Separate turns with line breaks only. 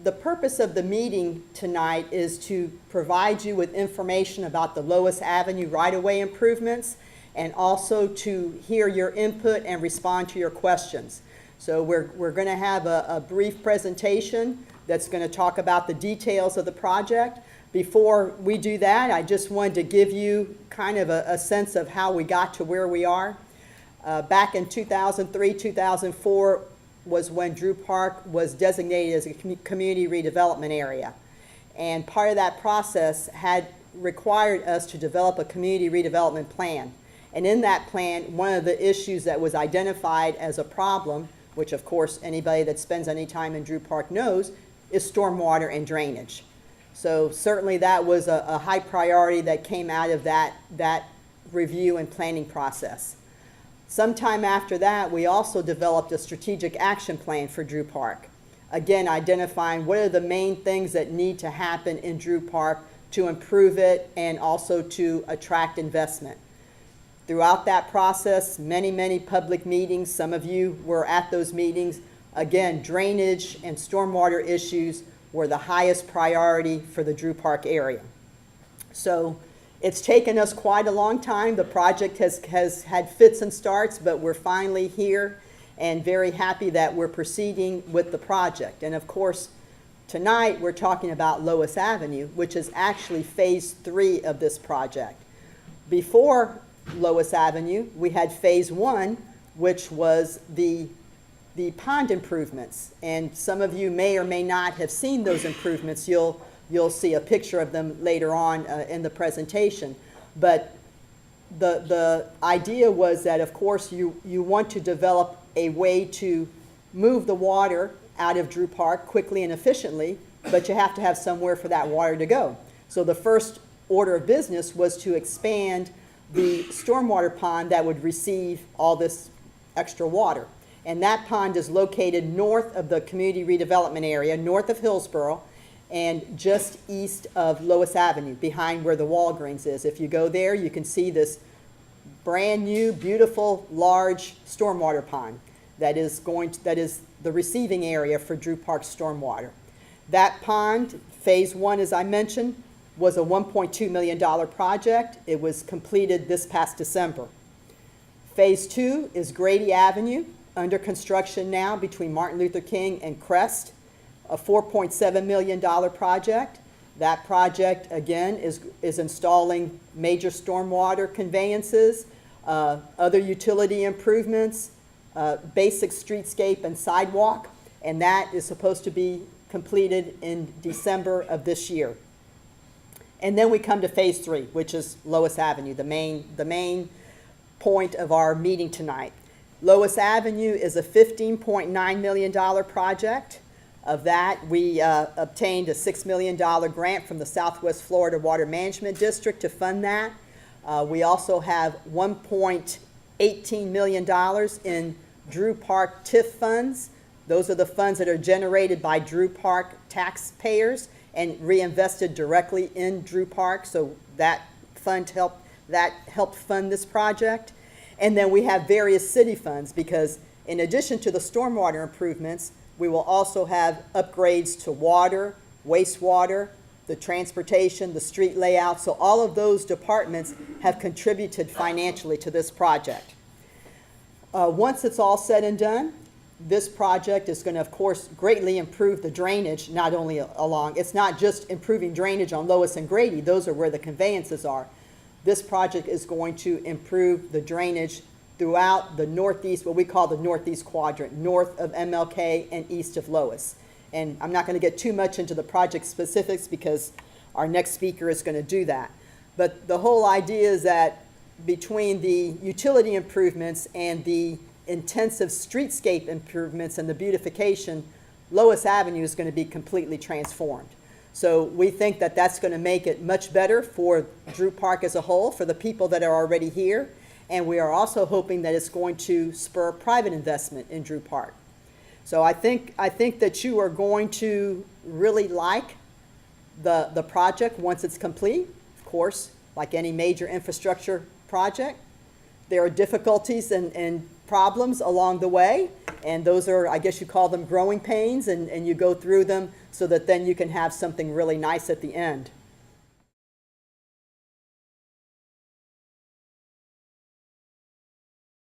the purpose of the meeting tonight is to provide you with information about the Lois Avenue right-of-way improvements and also to hear your input and respond to your questions. So we're going to have a brief presentation that's going to talk about the details of the project. Before we do that, I just wanted to give you kind of a sense of how we got to where we are. Back in 2003, 2004 was when Drew Park was designated as a community redevelopment area. And part of that process had required us to develop a community redevelopment plan. And in that plan, one of the issues that was identified as a problem, which of course anybody that spends any time in Drew Park knows, is stormwater and drainage. So certainly that was a high priority that came out of that review and planning process. Sometime after that, we also developed a strategic action plan for Drew Park. Again, identifying what are the main things that need to happen in Drew Park to improve it and also to attract investment. Throughout that process, many public meetings, some of you were at those meetings. Again, drainage and stormwater issues were the highest priority for the Drew Park area. So it's taken us quite a long time. The project has had fits and starts, but we're finally here and very happy that we're proceeding with the project. And of course, tonight we're talking about Lois Avenue, which is actually phase 3 of this project. Before Lois Avenue, we had phase 1, which was the pond improvements. And some of you may or may not have seen those improvements. You'll see a picture of them later on in the presentation. But the idea was that, of course, you want to develop a way to move the water out of Drew Park quickly and efficiently, but you have to have somewhere for that water to go. So the first order of business was to expand the stormwater pond that would receive all this extra water. And that pond is located north of the community redevelopment area, north of Hillsborough, and just east of Lois Avenue, behind where the Walgreens is. If you go there, you can see this brand new, beautiful, large stormwater pond that is the receiving area for Drew Park stormwater. That pond, phase 1, as I mentioned, was a $1.2 million project. It was completed this past December. Phase 2 is Grady Avenue, under construction now between Martin Luther King and Crest, a $4.7 million project. That project, again, is installing major stormwater conveyances, other utility improvements, basic streetscape and sidewalk, and that is supposed to be completed in December of this year. And then we come to phase 3, which is Lois Avenue, the main point of our meeting tonight. Lois Avenue is a $15.9 million project. Of that, we obtained a $6 million grant from the Southwest Florida Water Management District to fund that. We also have $1.18 million in Drew Park TIF funds. Those are the funds that are generated by Drew Park taxpayers and reinvested directly in Drew Park. So that fund helped fund this project. And then we have various city funds because in addition to the stormwater improvements, we will also have upgrades to water, wastewater, the transportation, the street layout. So all of those departments have contributed financially to this project. Once it's all said and done, this project is going to, of course, greatly improve the drainage, not only along, it's not just improving drainage on Lois and Grady, those are where the conveyances are. This project is going to improve the drainage throughout the northeast, what we call the northeast quadrant, north of MLK and east of Lois. And I'm not going to get too much into the project specifics because our next speaker is going to do that. But the whole idea is that between the utility improvements and the intensive streetscape improvements and the beautification, Lois Avenue is going to be completely transformed. So we think that that's going to make it much better for Drew Park as a whole, for the people that are already here. And we are also hoping that it's going to spur private investment in Drew Park. So I think that you are going to really like the project once it's complete. Of course, like any major infrastructure project, there are difficulties and problems along the way, and those are, I guess you call them growing pains, and you go through them so that then you can have something really nice at the end.